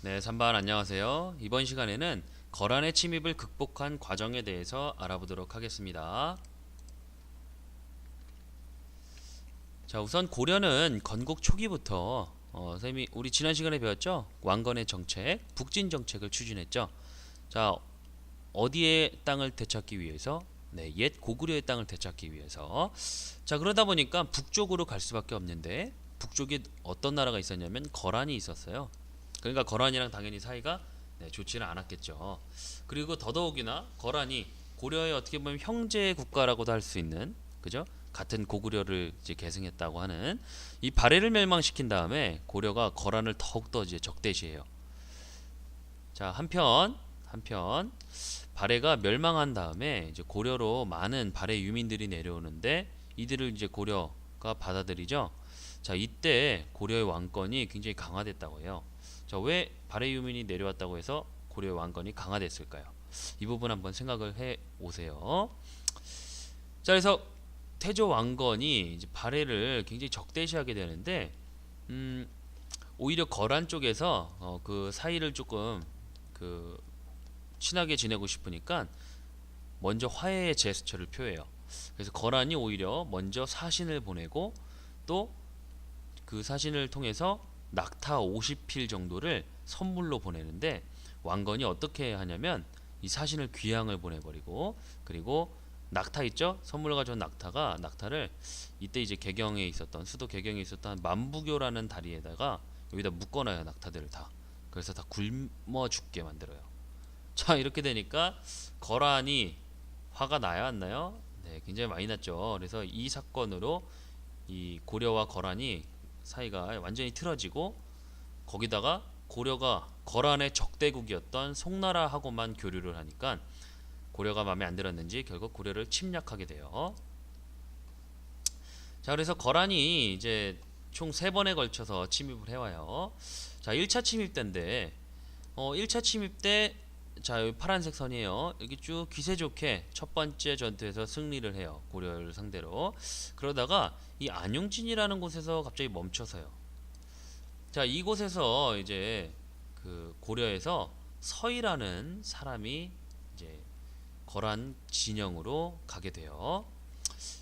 네, 3반 안녕하세요. 이번 시간에는 거란의 침입을 극복한 과정에 대해서 알아보도록 하겠습니다. 자, 우선 고려는 건국 초기부터 선생님이 우리 지난 시간에 배웠죠? 왕건의 정책, 북진 정책을 추진했죠. 자, 어디에 땅을 되찾기 위해서? 네, 옛 고구려의 땅을 되찾기 위해서. 자, 그러다 보니까 북쪽으로 갈 수밖에 없는데 북쪽에 어떤 나라가 있었냐면 거란이 있었어요. 그러니까 거란이랑 당연히 사이가 네, 좋지는 않았겠죠. 그리고 더더욱이나 거란이 고려의 어떻게 보면 형제 국가라고도 할 수 있는 그죠? 같은 고구려를 이제 계승했다고 하는 이 발해를 멸망시킨 다음에 고려가 거란을 더욱더 이제 적대시해요. 자, 한편 발해가 멸망한 다음에 이제 고려로 많은 발해 유민들이 내려오는데 이들을 이제 고려가 받아들이죠. 자, 이때 고려의 왕권이 굉장히 강화됐다고 해요. 자, 왜 발해 유민이 내려왔다고 해서 고려의 왕권이 강화됐을까요? 이 부분 한번 생각을 해 오세요. 자, 그래서 태조 왕건이 이제 발해를 굉장히 적대시하게 되는데 음, 오히려 거란 쪽에서 그 사이를 조금 그 친하게 지내고 싶으니까 먼저 화해의 제스처를 표해요. 그래서 거란이 오히려 먼저 사신을 보내고 또 그 사신을 통해서 낙타 50필 정도를 선물로 보내는데 왕건이 어떻게 하냐면 이 사신을 귀양을 보내버리고 그리고 낙타 있죠? 선물로 가져온 낙타를 이때 이제 개경에 있었던 수도 개경에 있었던 만부교라는 다리에다가 여기다 묶어놔요 낙타들을 다. 그래서 다 굶어 죽게 만들어요. 자, 이렇게 되니까 거란이 화가 나야 안 나요? 네, 굉장히 많이 났죠. 그래서 이 사건으로 이 고려와 거란이 사이가 완전히 틀어지고 거기다가 고려가 거란의 적대국이었던 송나라하고만 교류를 하니까 고려가 마음에 안 들었는지 결국 고려를 침략하게 돼요. 자, 그래서 거란이 이제 총 3번에 걸쳐서 침입을 해와요. 자, 1차 침입 때인데 1차 침입 때 자, 여기 파란색 선이에요. 여기 쭉 기세 좋게 첫 번째 전투에서 승리를 해요. 고려를 상대로. 그러다가 이 안용진이라는 곳에서 갑자기 멈춰서요. 자, 이곳에서 이제 그 고려에서 서희라는 사람이 이제 거란 진영으로 가게 돼요.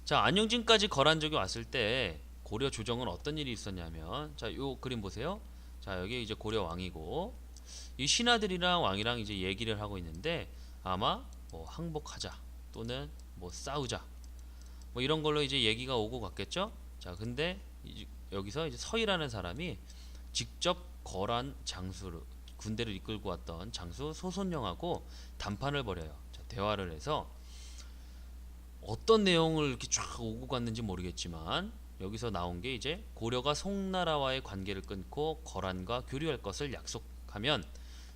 자, 안용진까지 거란 적이 왔을 때 고려 조정은 어떤 일이 있었냐면 자, 요 그림 보세요. 자, 여기 이제 고려 왕이고 이 신하들이랑 왕이랑 이제 얘기를 하고 있는데 아마 뭐 항복하자 또는 뭐 싸우자 뭐 이런 걸로 이제 얘기가 오고 갔겠죠. 자, 근데 여기서 이제 서희라는 사람이 직접 거란 장수를 군대를 이끌고 왔던 장수 소손영하고 담판을 벌여요. 자, 대화를 해서 어떤 내용을 이렇게 쫙 오고 갔는지 모르겠지만 여기서 나온 게 이제 고려가 송나라와의 관계를 끊고 거란과 교류할 것을 약속하면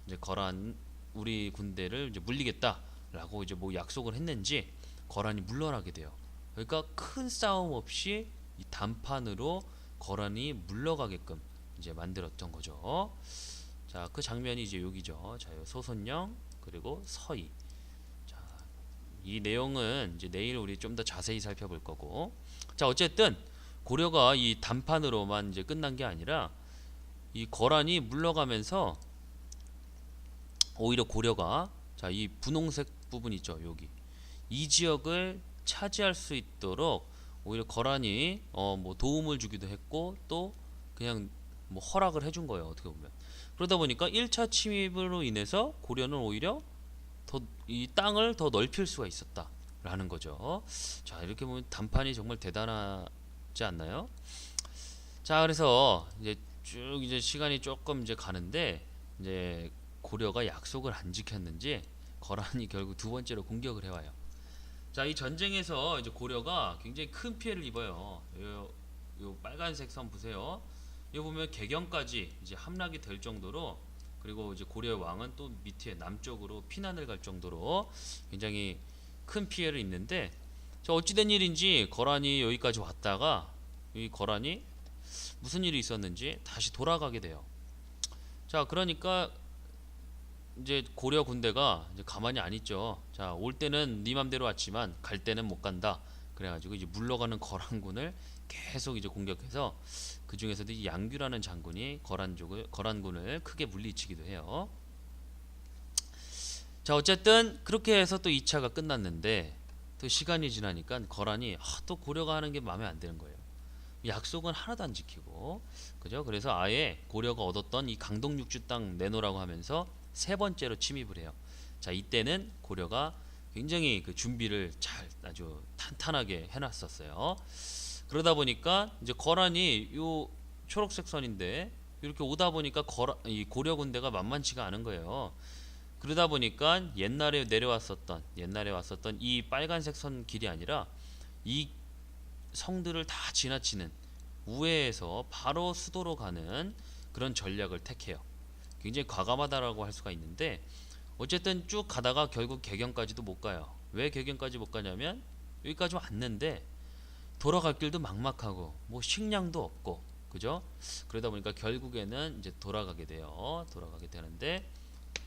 이제 거란 우리 군대를 이제 물리겠다라고 이제 뭐 약속을 했는지 거란이 물러나게 돼요. 그러니까 큰 싸움 없이 이 단판으로 거란이 물러가게끔 이제 만들었던 거죠. 자, 그 장면이 이제 여기죠. 자, 소손영 그리고 서희. 자, 이 내용은 이제 내일 우리 좀 더 자세히 살펴볼 거고. 자, 어쨌든 고려가 이 단판으로만 이제 끝난 게 아니라 이 거란이 물러가면서 오히려 고려가 자, 이 분홍색 부분 있죠. 여기. 이 지역을 차지할 수 있도록 오히려 거란이 뭐 도움을 주기도 했고 또 그냥 뭐 허락을 해준 거예요. 어떻게 보면. 그러다 보니까 1차 침입으로 인해서 고려는 오히려 더 이 땅을 더 넓힐 수가 있었다라는 거죠. 자, 이렇게 보면 단판이 정말 대단하지 않나요? 자, 그래서 이제 쭉 이제 시간이 조금 이제 가는데 이제 고려가 약속을 안 지켰는지 거란이 결국 두 번째로 공격을 해와요. 자, 이 전쟁에서 이제 고려가 굉장히 큰 피해를 입어요. 요 빨간색 선 보세요. 여기 보면 개경까지 이제 함락이 될 정도로 그리고 이제 고려의 왕은 또 밑에 남쪽으로 피난을 갈 정도로 굉장히 큰 피해를 입는데 자, 어찌된 일인지 거란이 여기까지 왔다가 이 거란이 무슨 일이 있었는지 다시 돌아가게 돼요. 자, 그러니까 이제 고려 군대가 이제 가만히 안 있죠. 자, 올 때는 네 맘대로 왔지만 갈 때는 못 간다. 그래가지고 이제 물러가는 거란군을 계속 이제 공격해서 그 중에서도 이 양규라는 장군이 거란군을 크게 물리치기도 해요. 자, 어쨌든 그렇게 해서 또 2차가 끝났는데 또 시간이 지나니까 거란이 또 고려가 하는 게 마음에 안 드는 거예요. 약속은 하나도 안 지키고, 그죠? 그래서 아예 고려가 얻었던 이 강동 육주 땅 내놓으라고 하면서 세 번째로 침입을 해요. 자, 이때는 고려가 굉장히 그 준비를 잘 아주 탄탄하게 해놨었어요. 그러다 보니까 이제 거란이 요 초록색 선인데 이렇게 오다 보니까 이 고려 군대가 만만치가 않은 거예요. 그러다 보니까 옛날에 왔었던 이 빨간색 선 길이 아니라 이 성들을 다 지나치는 우회에서 바로 수도로 가는 그런 전략을 택해요. 굉장히 과감하다라고 할 수가 있는데 어쨌든 쭉 가다가 결국 개경까지도 못 가요. 왜 개경까지 못 가냐면 여기까지 왔는데 돌아갈 길도 막막하고 뭐 식량도 없고, 그죠? 그러다 보니까 결국에는 이제 돌아가게 되는데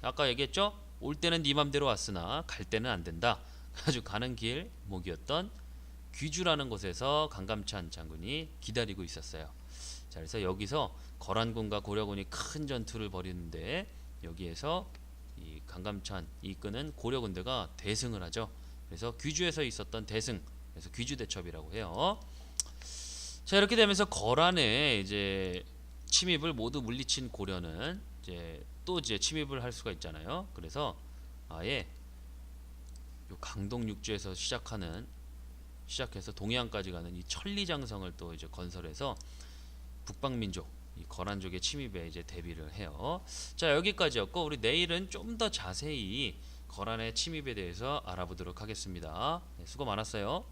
아까 얘기했죠? 올 때는 네 맘대로 왔으나 갈 때는 안 된다. 아주 가는 길 목이었던 귀주라는 곳에서 강감찬 장군이 기다리고 있었어요. 자, 그래서 여기서 거란군과 고려군이 큰 전투를 벌이는데 여기에서 이 강감찬 이끄는 고려군대가 대승을 하죠. 그래서 귀주에서 있었던 대승, 그래서 귀주대첩이라고 해요. 자, 이렇게 되면서 거란의 이제 침입을 모두 물리친 고려는 이제 침입을 할 수가 있잖아요. 그래서 아예 요 강동 육지에서 시작해서 동해안까지 가는 이 천리장성을 또 이제 건설해서 북방민족 이 거란족의 침입에 이제 대비를 해요. 자, 여기까지였고 우리 내일은 좀 더 자세히 거란의 침입에 대해서 알아보도록 하겠습니다. 네, 수고 많았어요.